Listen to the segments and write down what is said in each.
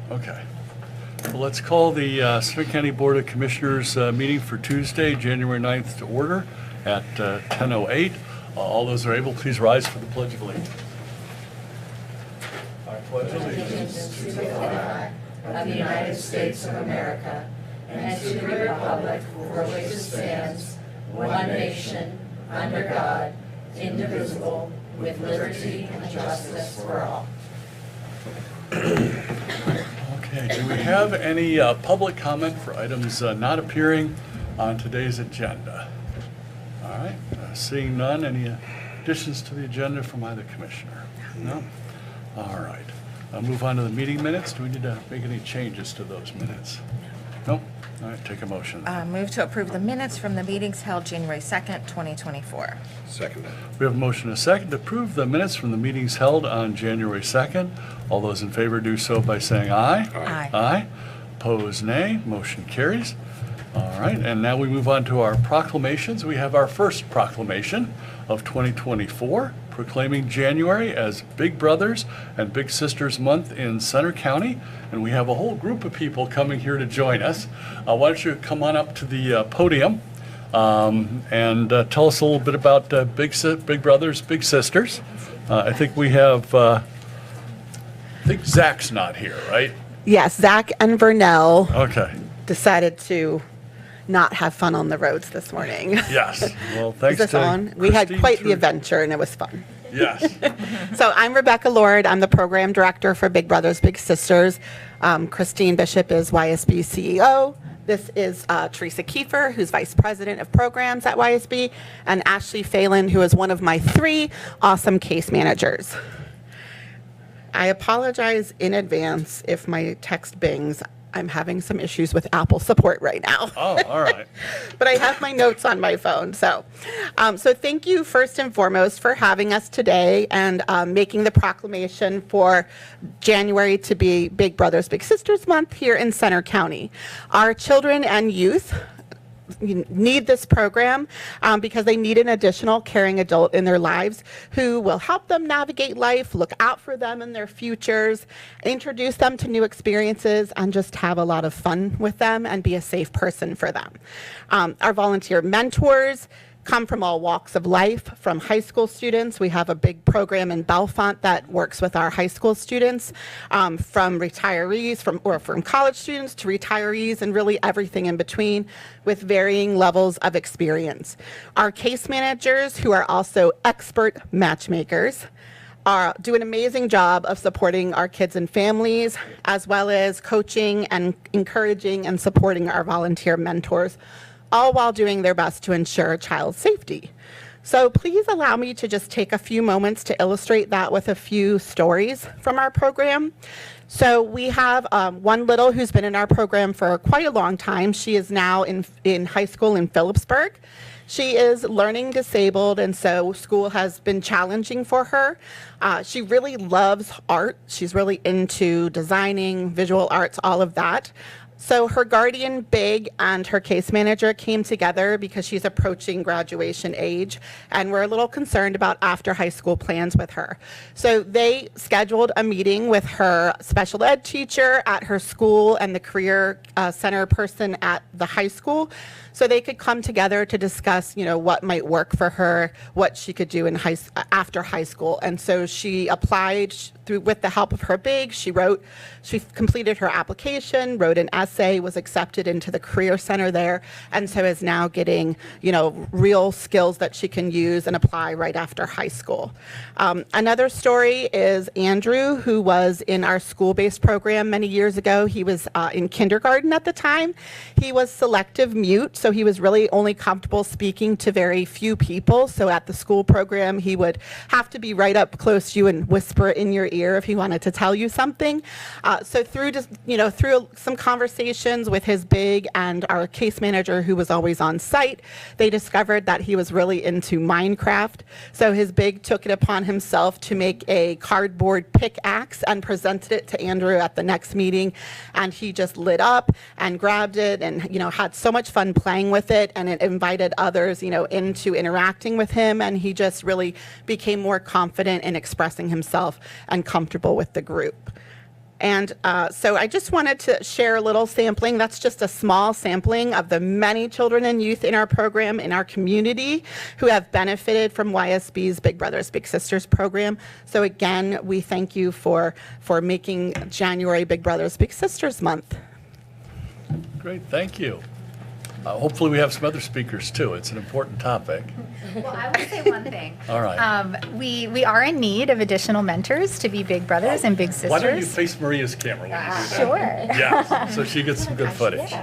Okay. Well, let's call the Smith County Board of Commissioners meeting for Tuesday, January 9th to order at 10:08. All those who are able, please rise for the Pledge of Allegiance. I pledge allegiance To the flag of the United States of America and to the republic for which it stands, one nation, under God, indivisible, with liberty and justice for all. Okay, do we have any public comment for items not appearing on today's agenda? All right, seeing none, any additions to the agenda from either commissioner? No? All right, I'll move on to the meeting minutes. Do we need to make any changes to those minutes? No? All right, take a motion. Move to approve the minutes from the meetings held January 2nd, 2024. Second. We have a motion and a second to approve the minutes from the meetings held on January 2nd. All those in favor do so by saying aye. Aye. Aye. Opposed, nay. Motion carries. All right, and now we move on to our proclamations. We have our first proclamation of 2024, proclaiming January as Big Brothers and Big Sisters Month in Center County. And we have a whole group of people coming here to join us. Why don't you come on up to the podium and tell us a little bit about Big Brothers, Big Sisters. I think we have, I think Zach's not here, right? Yes, Zach and Vernell Okay, decided to not have fun on the roads this morning. yes. Well, Is thanks this to on? We had Christine quite the Tru- adventure and it was fun. Yes. So I'm Rebecca Lord. I'm the program director for Big Brothers Big Sisters. Christine Bishop is YSB CEO. This is Teresa Kiefer, who's vice president of programs at YSB, and Ashley Phelan, who is one of my 3 awesome case managers. I apologize in advance if my text bings. I'm having some issues with Apple support right now. Oh, all right. But I have my notes on my phone. So thank you first and foremost for having us today and making the proclamation for January to be Big Brothers Big Sisters Month here in Center County. Our children and youth need this program because they need an additional caring adult in their lives who will help them navigate life, look out for them in their futures, introduce them to new experiences, and just have a lot of fun with them and be a safe person for them. Our volunteer mentors come from all walks of life, from high school students. We have a big program in Bellefonte that works with our high school students, from retirees, from college students to retirees, and really everything in between with varying levels of experience. Our case managers, who are also expert matchmakers, do an amazing job of supporting our kids and families, as well as coaching and encouraging and supporting our volunteer mentors, all while doing their best to ensure child safety. So please allow me to just take a few moments to illustrate that with a few stories from our program. So we have one little who's been in our program for quite a long time. She is now in high school in Phillipsburg. She is learning disabled, and so school has been challenging for her. She really loves art. She's really into designing, visual arts, all of that. So her guardian, Big, and her case manager came together because she's approaching graduation age, and we're a little concerned about after high school plans with her. So they scheduled a meeting with her special ed teacher at her school and the career center person at the high school, so they could come together to discuss, what might work for her, what she could do in after high school. And so she applied with the help of her Big. She completed her application, wrote an essay, was accepted into the career center there, and so is now getting, real skills that she can use and apply right after high school. Another story is Andrew, who was in our school-based program many years ago. He was in kindergarten at the time. He was selective mute, so he was really only comfortable speaking to very few people. So at the school program, he would have to be right up close to you and whisper in your ear if he wanted to tell you something. So through some conversations with his Big and our case manager, who was always on site, they discovered that he was really into Minecraft. So his Big took it upon himself to make a cardboard pickaxe and presented it to Andrew at the next meeting, and he just lit up and grabbed it and had so much fun playing with it, and it invited others into interacting with him, and he just really became more confident in expressing himself and comfortable with the group. And so I just wanted to share a little sampling. That's just a small sampling of the many children and youth in our program, in our community, who have benefited from YSB's Big Brothers Big Sisters program. So again, we thank you for making January Big Brothers Big Sisters month. Great, thank you. Hopefully we have some other speakers too. It's an important topic. Well, I will say one thing. All right. We are in need of additional mentors to be big brothers and big sisters. Why don't you face Maria's camera when you do that? Sure. Yes, so she gets some good footage.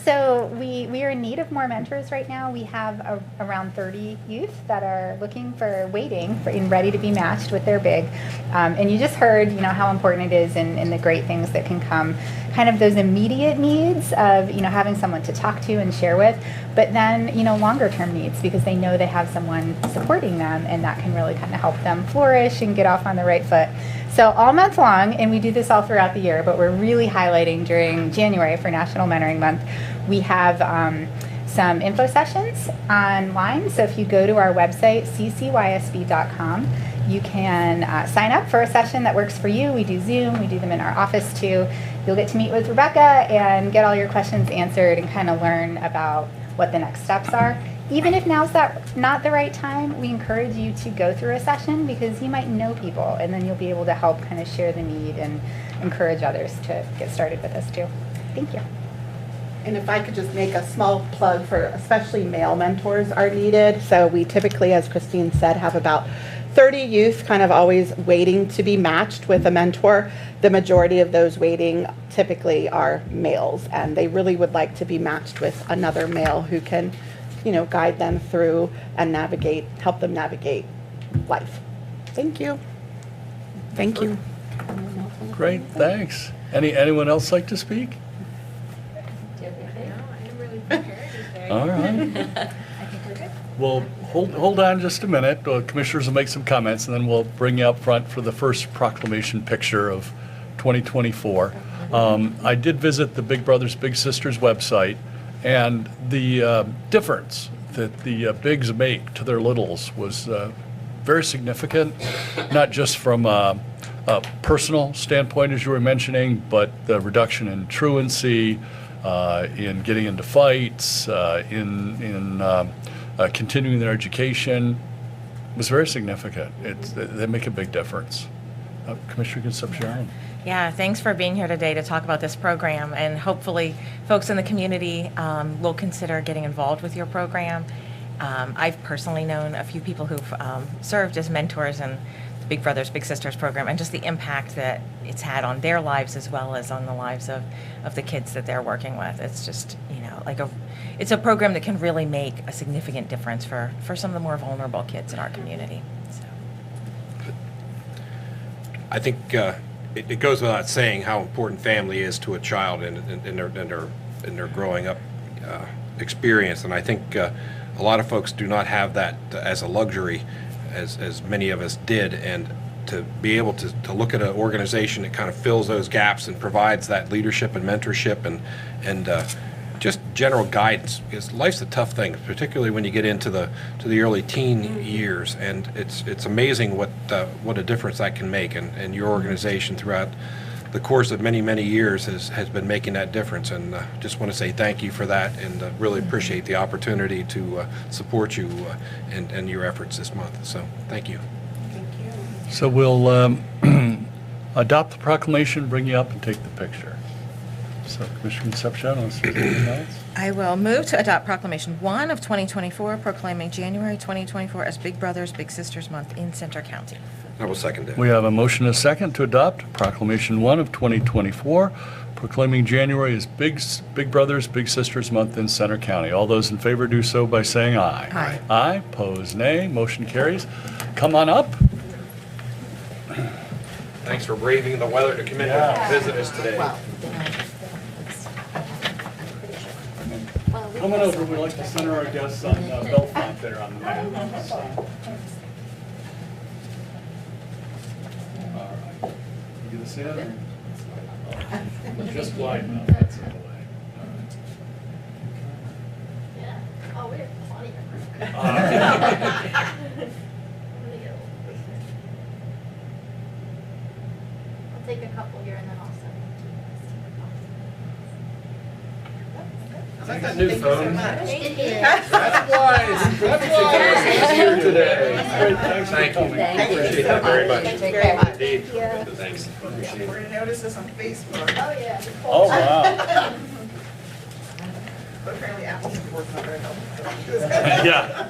So we are in need of more mentors right now. We have around 30 youth that are waiting and ready to be matched with their big. And you just heard, how important it is and the great things that can come. Kind of those immediate needs of, having someone to talk to and share with, but then, longer term needs because they know they have someone supporting them and that can really kind of help them flourish and get off on the right foot. So all month long, and we do this all throughout the year, but we're really highlighting during January for National Mentoring Month, we have some info sessions online. So if you go to our website, ccysb.com, you can sign up for a session that works for you. We do Zoom, we do them in our office too. You'll get to meet with Rebecca and get all your questions answered and kind of learn about what the next steps are. Even if now's not the right time, we encourage you to go through a session because you might know people and then you'll be able to help kind of share the need and encourage others to get started with this too. Thank you. And if I could just make a small plug for especially male mentors are needed. So we typically, as Christine said, have about 30 youth kind of always waiting to be matched with a mentor. The majority of those waiting typically are males, and they really would like to be matched with another male who can, guide them through and help them navigate life. Thank you. Thank you. Great, thanks. Anyone else like to speak? All right. Well, hold on just a minute. Commissioners will make some comments, and then we'll bring you up front for the first proclamation picture of 2024. I did visit the Big Brothers Big Sisters website, and the difference that the bigs make to their littles was very significant, not just from a personal standpoint, as you were mentioning, but the reduction in truancy, in getting into fights, in continuing their education was very significant. They make a big difference. Commissioner Concepcion. Yeah, thanks for being here today to talk about this program, and hopefully folks in the community will consider getting involved with your program. I've personally known a few people who've served as mentors in the Big Brothers Big Sisters program, and just the impact that it's had on their lives as well as on the lives of the kids that they're working with. It's just, it's a program that can really make a significant difference for some of the more vulnerable kids in our community. So. I think it goes without saying how important family is to a child in their growing up experience, and I think a lot of folks do not have that as a luxury, as many of us did, and to be able to look at an organization that kind of fills those gaps and provides that leadership and mentorship and just general guidance, because life's a tough thing, particularly when you get into the early teen years, and it's amazing what a difference that can make, and your organization throughout the course of many years has been making that difference, and just want to say thank you for that, and really appreciate the opportunity to support you and your efforts this month. So thank you. So we'll adopt the proclamation, bring you up, and take the picture. So Commissioner Concepcion, let's do anything else. I will move to adopt Proclamation 1 of 2024, proclaiming January 2024 as Big Brothers Big Sisters Month in Center County. I will second that. We have a motion and a second to adopt Proclamation 1 of 2024, proclaiming January as Big Brothers Big Sisters Month in Center County. All those in favor do so by saying aye. Aye. Aye, pose nay, motion carries. Come on up. Thanks for braving the weather to come in and visit us today. Coming over, we'd like to center our guests on Bellefonte there on the map. All right. You gonna stand there? All right. Just wide enough, that's in the way. Yeah. Oh, we're funny. All right. New phone. That's why he's here today. Great, thanks for coming. Appreciate that very much. Very much. Indeed. Thanks. Appreciate it. We're gonna notice this on Facebook, Oh, wow. but apparently Apple's working on it. Yeah.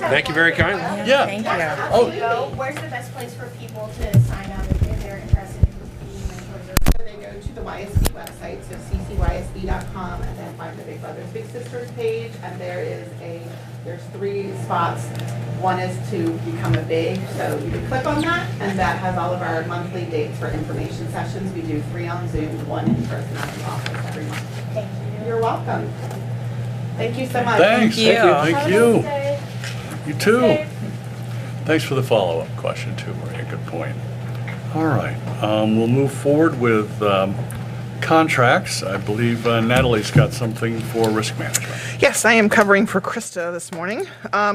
Thank you very kindly. Yeah. Thank you. Oh, Go, where's the best place for people to sign up if they're interested in being mentors? So they go to the YSB website, so ccysb.com, and then find the Big Brothers Big Sisters page, and there's 3 spots. One is to become a big, so you can click on that, and that has all of our monthly dates for information sessions. We do 3 on Zoom, 1 in person at the office every month. Thank you. You're welcome. Thank you so much. thanks. you. Thank Have a you. nice day. You too. Thanks for the follow-up question too, Maria. Good point. All right, we'll move forward with contracts. I believe Natalie's got something for risk management. Yes, I am covering for Krista this morning.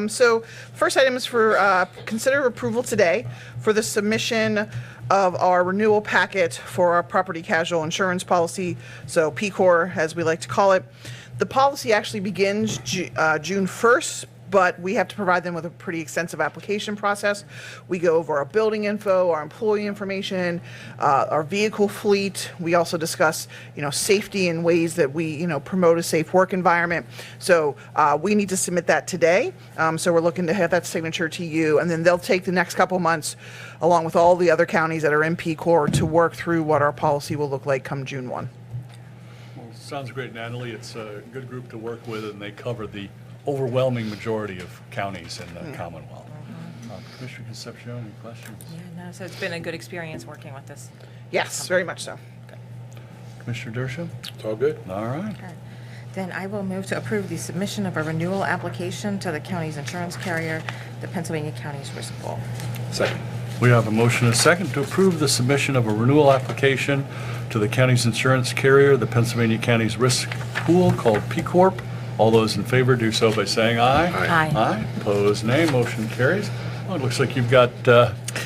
So first item is for consider approval today for the submission of our renewal packet for our property casual insurance policy, so PCOR as we like to call it. The policy actually begins June 1st, but we have to provide them with a pretty extensive application process. We go over our building info, our employee information, our vehicle fleet. We also discuss, safety and ways that we, promote a safe work environment. So we need to submit that today. So we're looking to have that signature to you, and then they'll take the next couple months, along with all the other counties that are in PCOR, to work through what our policy will look like come June 1. Well, sounds great, Natalie. It's a good group to work with, and they cover the overwhelming majority of counties in the Commonwealth. Commissioner Concepcion, any questions? Yeah, no, so it's been a good experience working with this. Yes, very much so. Commissioner Dershowitz? It's all good. All right. Okay. Then I will move to approve the submission of a renewal application to the county's insurance carrier, the Pennsylvania County's Risk Pool. Second. We have a motion and a second to approve the submission of a renewal application to the county's insurance carrier, the Pennsylvania County's Risk Pool, called PCORP. All those in favor do so by saying aye. Aye. Aye. Opposed, nay. Motion carries. Oh, it looks like you've got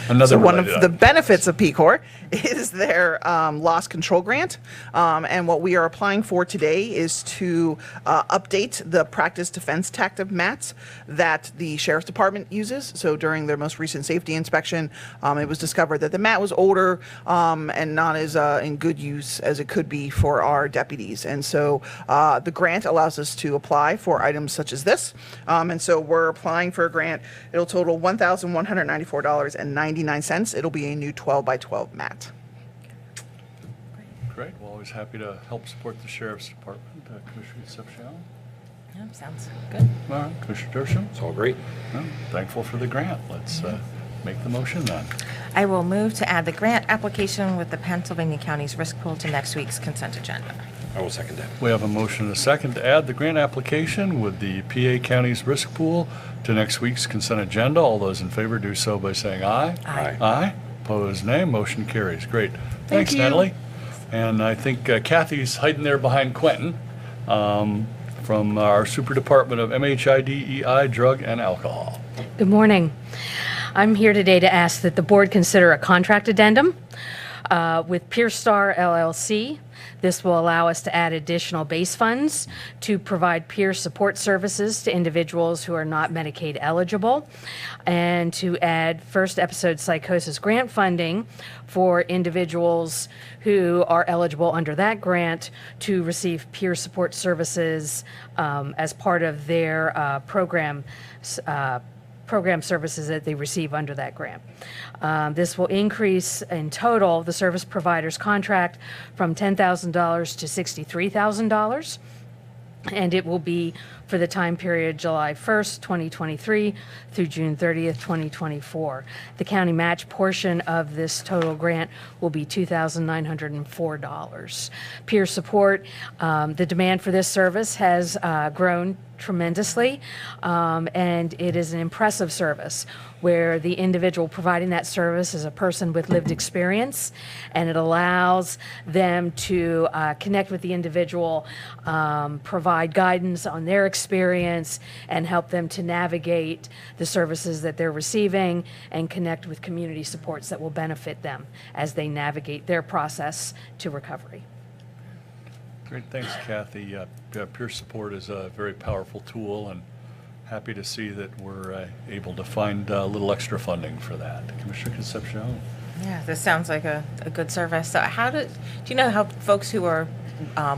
another So one of related the item. benefits of PCOR is their loss control grant. And what we are applying for today is to update the practice defense tactic mats that the Sheriff's Department uses. So during their most recent safety inspection, it was discovered that the mat was older and not as in good use as it could be for our deputies. And so the grant allows us to apply for items such as this. And so we're applying for a grant. It'll total $1,194.99. It'll be a new 12 by 12 mat. Great. Well, always happy to help support the Sheriff's Department. Commissioner Concepcion? Yeah, sounds good. All right. Commissioner Dershowitz? It's all great. Well, thankful for the grant. Let's make the motion then. I will move to add the grant application with the Pennsylvania County's Risk Pool to next week's consent agenda. I will second that. We have a motion and a second to add the grant application with the PA County's Risk Pool to next week's consent agenda. All those in favor do so by saying aye. Aye. Aye. Opposed, nay. Motion carries. Great. Thanks, you. Natalie. And I think Kathy's hiding there behind Quentin from our Super Department of MHIDEI, Drug and Alcohol. Good morning. I'm here today to ask that the board consider a contract addendum with PeerStar LLC. This will allow us to add additional base funds to provide peer support services to individuals who are not Medicaid eligible, and to add first episode psychosis grant funding for individuals who are eligible under that grant to receive peer support services as part of their program services that they receive under that grant. This will increase in total the service provider's contract from $10,000 to $63,000. And it will be for the time period July 1st, 2023 through June 30th, 2024. The county match portion of this total grant will be $2,904. Peer support, the demand for this service has grown tremendously, and it is an impressive service where the individual providing that service is a person with lived experience, and it allows them to connect with the individual, provide guidance on their experience, and help them to navigate the services that they're receiving and connect with community supports that will benefit them as they navigate their process to recovery. Great, thanks, Kathy. Peer support is a very powerful tool, and happy to see that we're able to find a little extra funding for that. Commissioner Concepcion. Yeah, this sounds like a good service. So do you know how folks who are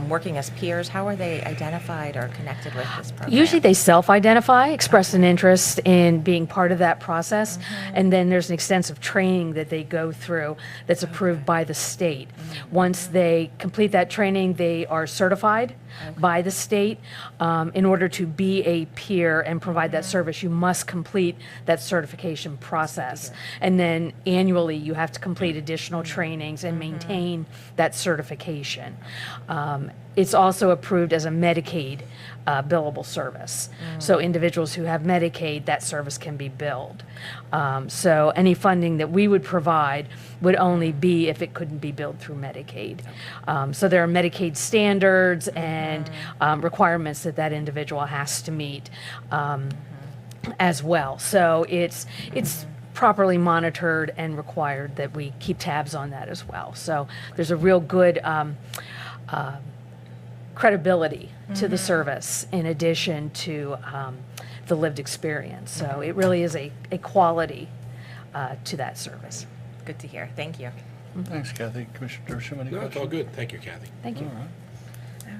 working as peers, how are they identified or connected with this program? Usually they self-identify, express an interest in being part of that process, and then there's an extensive training that they go through that's approved by the state. Once they complete that training, they are certified by the state. In order to be a peer and provide that service, you must complete that certification process. And then annually, you have to complete additional trainings and maintain that certification. It's also approved as a Medicaid billable service. So individuals who have Medicaid, that service can be billed. So any funding that we would provide would only be if it couldn't be billed through Medicaid. So there are Medicaid standards and requirements that that individual has to meet as well. So it's properly monitored and required that we keep tabs on that as well. So there's a real good credibility to the service in addition to the lived experience. So it really is a quality to that service. Good to hear. Thank you. Thanks, Kathy. Commissioner Dershowitz, any No, questions? it's all good. Thank you, Kathy. Thank you. All right.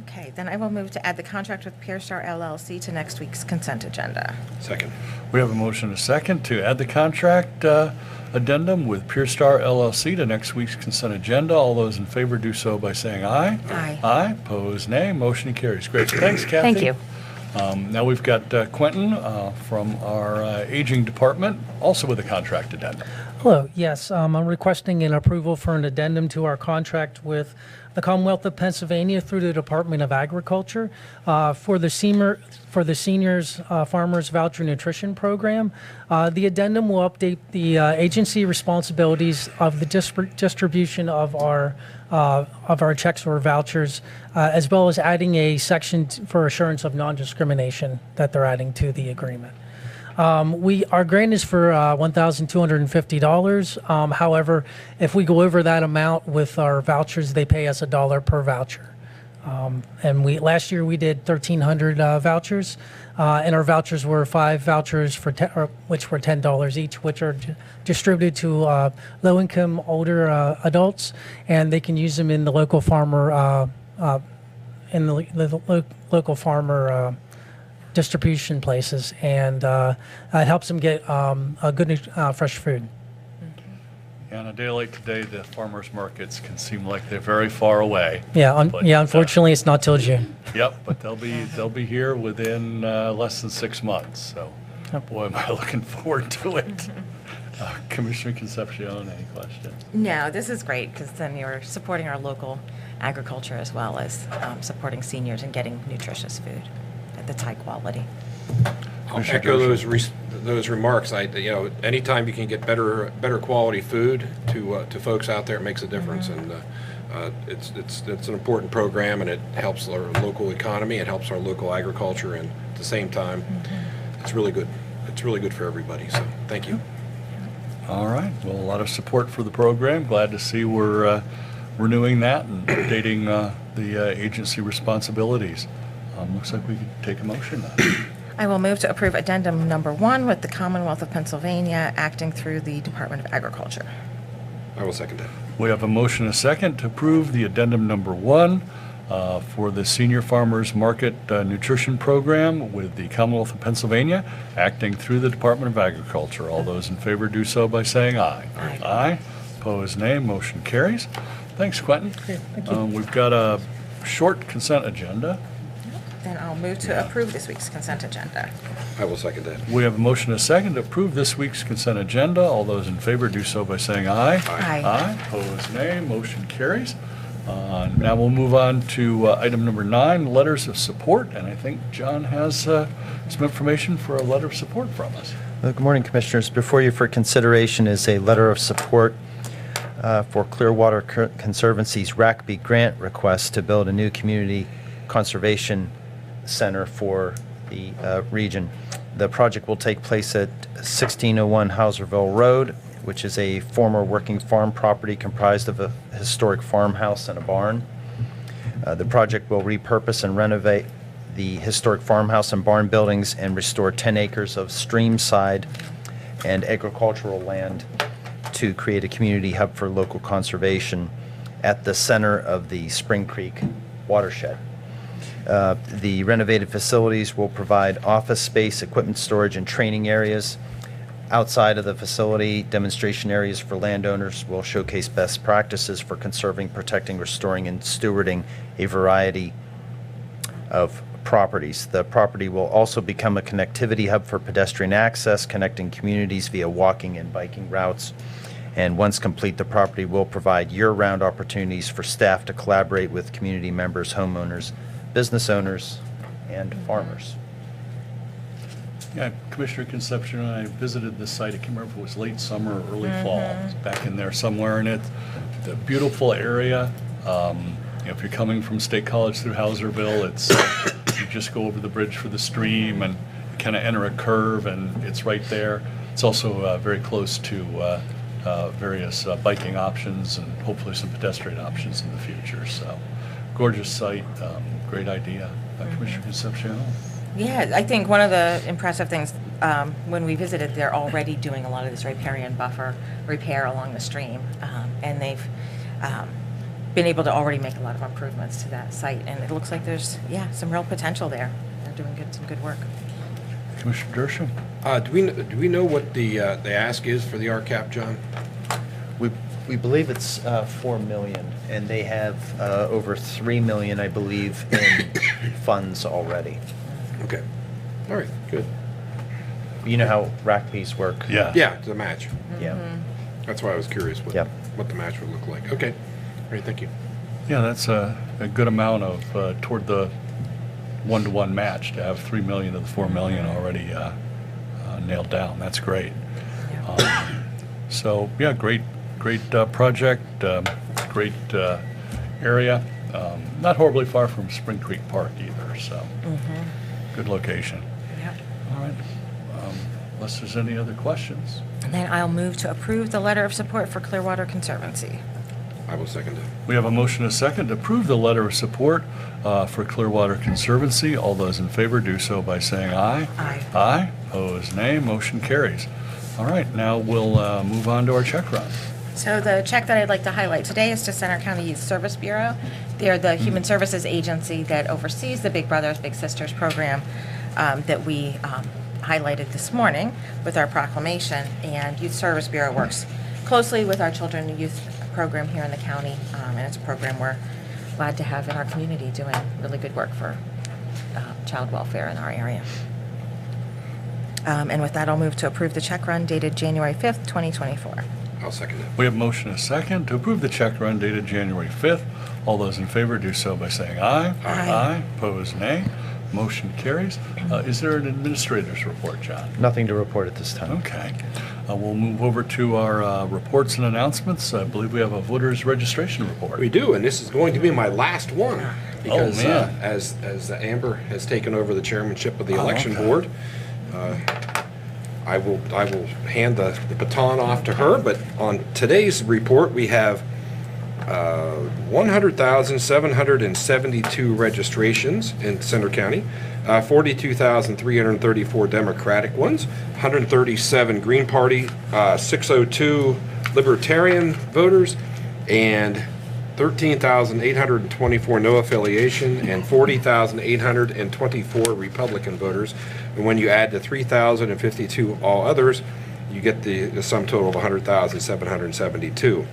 Okay, then I will move to add the contract with Pearstar LLC to next week's consent agenda. Second. We have a motion and a second to add the contract addendum with Pearstar LLC to next week's consent agenda. All those in favor do so by saying aye. Aye. Aye. Opposed, nay. Motion carries. Great. Thanks, Kathy. Thank you. Now we've got Quentin from our Aging Department, also with a contract addendum. Hello, yes, I'm requesting an approval for an addendum to our contract with the Commonwealth of Pennsylvania through the Department of Agriculture for the Seniors Farmers Voucher Nutrition Program. The addendum will update the agency responsibilities of the distribution of our checks or vouchers, as well as adding a section for assurance of non-discrimination that they're adding to the agreement. Our grant is for $1,250. However, if we go over that amount with our vouchers, they pay us $1 per voucher. And last year we did 1,300 vouchers, and our vouchers were 5 vouchers which were $10 each, which are distributed to low-income older adults, and they can use them in the local farmer distribution places, and it helps them get a good fresh food. On a day like today, the farmers markets can seem like they're very far away. Yeah, But, unfortunately, it's not till June. Yep, but they'll be here within less than 6 months. So, boy, am I looking forward to it. Commissioner Concepcion, any questions? No, this is great because then you're supporting our local agriculture as well as supporting seniors and getting nutritious food that's high quality. I'll echo those remarks. Anytime you can get better quality food to folks out there, it makes a difference. And it's an important program, and it helps our local economy. It helps our local agriculture, and at the same time, it's really good. It's really good for everybody. So thank you. All right. Well, a lot of support for the program. Glad to see we're renewing that and updating the agency responsibilities. Looks like we could take a motion now. I will move to approve addendum number 1 with the Commonwealth of Pennsylvania acting through the Department of Agriculture. I will second that. We have a motion and a second to approve the addendum number 1 for the Senior Farmers Market Nutrition Program with the Commonwealth of Pennsylvania acting through the Department of Agriculture. All those in favor do so by saying aye. Aye. Aye. Opposed, nay. Motion carries. Thanks, Quentin. Thank you. We've got a short consent agenda. Then I'll move to approve this week's consent agenda. I will second that. We have a motion and a second to approve this week's consent agenda. All those in favor do so by saying aye. Aye. Aye. Opposed, nay. Motion carries. Now we'll move on to item number 9, letters of support. And I think John has some information for a letter of support from us. Good morning, Commissioners. Before you for consideration is a letter of support for Clearwater Conservancy's RACB grant request to build a new community conservation center for the region. The project will take place at 1601 Hauserville Road, which is a former working farm property comprised of a historic farmhouse and a barn. The project will repurpose and renovate the historic farmhouse and barn buildings and restore 10 acres of streamside and agricultural land to create a community hub for local conservation at the center of the Spring Creek watershed. The renovated facilities will provide office space, equipment storage, and training areas. Outside of the facility, demonstration areas for landowners will showcase best practices for conserving, protecting, restoring, and stewarding a variety of properties. The property will also become a connectivity hub for pedestrian access, connecting communities via walking and biking routes. And once complete, the property will provide year-round opportunities for staff to collaborate with community members, homeowners, business owners, and farmers. Yeah, Commissioner Concepcion and I visited this site. I can't remember if it was late summer or early fall. It's back in there somewhere, and it's a beautiful area. If you're coming from State College through Hauserville, it's you just go over the bridge for the stream and kind of enter a curve, and it's right there. It's also very close to various biking options and hopefully some pedestrian options in the future. So, gorgeous site, great idea. Commissioner Concepcion? Yeah, I think one of the impressive things, when we visited, they're already doing a lot of this riparian buffer repair along the stream. And they've been able to already make a lot of improvements to that site. And it looks like there's, some real potential there. They're doing some good work. Commissioner Dershowitz? Do we know what the ask is for the RCAP, John? We believe it's 4 million, and they have over 3 million, I believe, in funds already. Okay. All right, good. You know how RACPs work? Yeah. Yeah, it's a match. Yeah. That's why I was curious Yep. what the match would look like. Okay. All right, thank you. Yeah, that's a good amount of, toward the one-to-one match, to have 3 million of the 4 million already nailed down. That's great. So, yeah, great project, great area. Not horribly far from Spring Creek Park either, so good location. Yep. All right. Unless there's any other questions. And then I'll move to approve the letter of support for Clearwater Conservancy. I will second it. We have a motion and a second to approve the letter of support for Clearwater Conservancy. All those in favor do so by saying aye. Aye. Aye. Opposed, nay. Motion carries. All right, now we'll move on to our check run. So the check that I'd like to highlight today is to Center County Youth Service Bureau. They're the human services agency that oversees the Big Brothers Big Sisters program that we highlighted this morning with our proclamation. And Youth Service Bureau works closely with our children and youth program here in the county, and it's a program we're glad to have in our community doing really good work for child welfare in our area. And with that, I'll move to approve the check run dated January 5th, 2024. I'll second it. We have a motion and a second to approve the check run dated January 5th. All those in favor do so by saying aye. Aye. Opposed, nay. Motion carries. Is there an administrator's report, John? Nothing to report at this time. Okay. We'll move over to our reports and announcements. I believe we have a voters registration report. We do, and this is going to be my last one because man. as Amber has taken over the chairmanship of the Oh, election okay. board, I will hand the baton off to her. But on today's report, we have 100,772 registrations in Center County, 42,334 Democratic ones, 137 Green Party, 602 Libertarian voters, and 13,824 no affiliation, and 40,824 Republican voters. And when you add the 3,052 all others, you get the sum total of 100,772.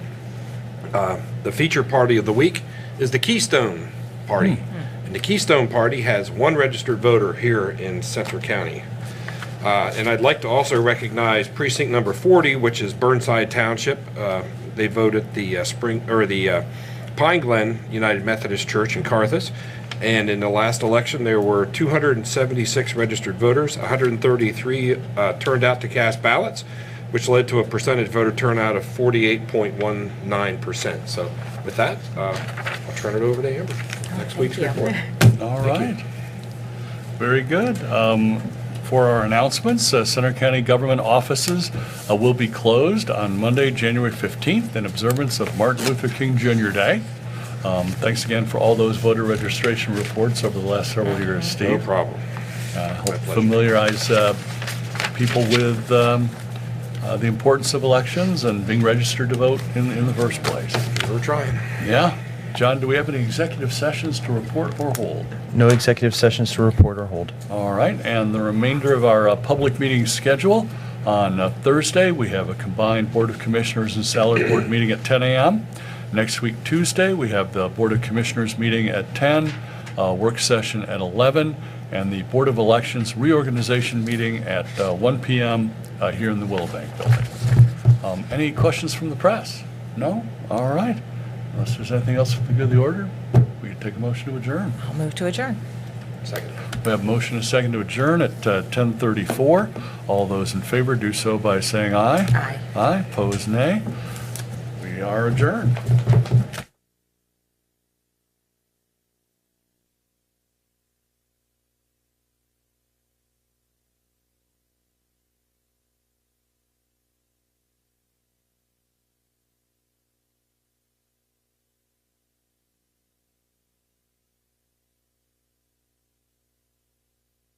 The feature party of the week is the Keystone Party. And the Keystone Party has one registered voter here in Central County. And I'd like to also recognize precinct number 40, which is Burnside Township. They voted the Pine Glen United Methodist Church in Carthus. And in the last election, there were 276 registered voters. 133 turned out to cast ballots, which led to a percentage voter turnout of 48.19%. So with that, I'll turn it over to Amber. Next week's report. All right. Very good. For our announcements, Center County government offices will be closed on Monday, January 15th in observance of Martin Luther King Jr. Day. Thanks again for all those voter registration reports over the last several years, Steve. No problem. Help pleasure. familiarize people with the importance of elections and being registered to vote in the first place. We're trying. Yeah. John, do we have any executive sessions to report or hold? No executive sessions to report or hold. All right, and the remainder of our public meeting schedule, on Thursday, we have a combined Board of Commissioners and Salary Board meeting at 10 a.m. Next week, Tuesday, we have the Board of Commissioners meeting at 10, work session at 11, and the Board of Elections reorganization meeting at 1 p.m. Here in the Willowbank building. Any questions from the press? No? All right. Unless there's anything else for the good of the order, we can take a motion to adjourn. I'll move to adjourn. Second. We have a motion and a second to adjourn at 10:34. All those in favor do so by saying aye. Aye. Aye, opposed nay. We are adjourned.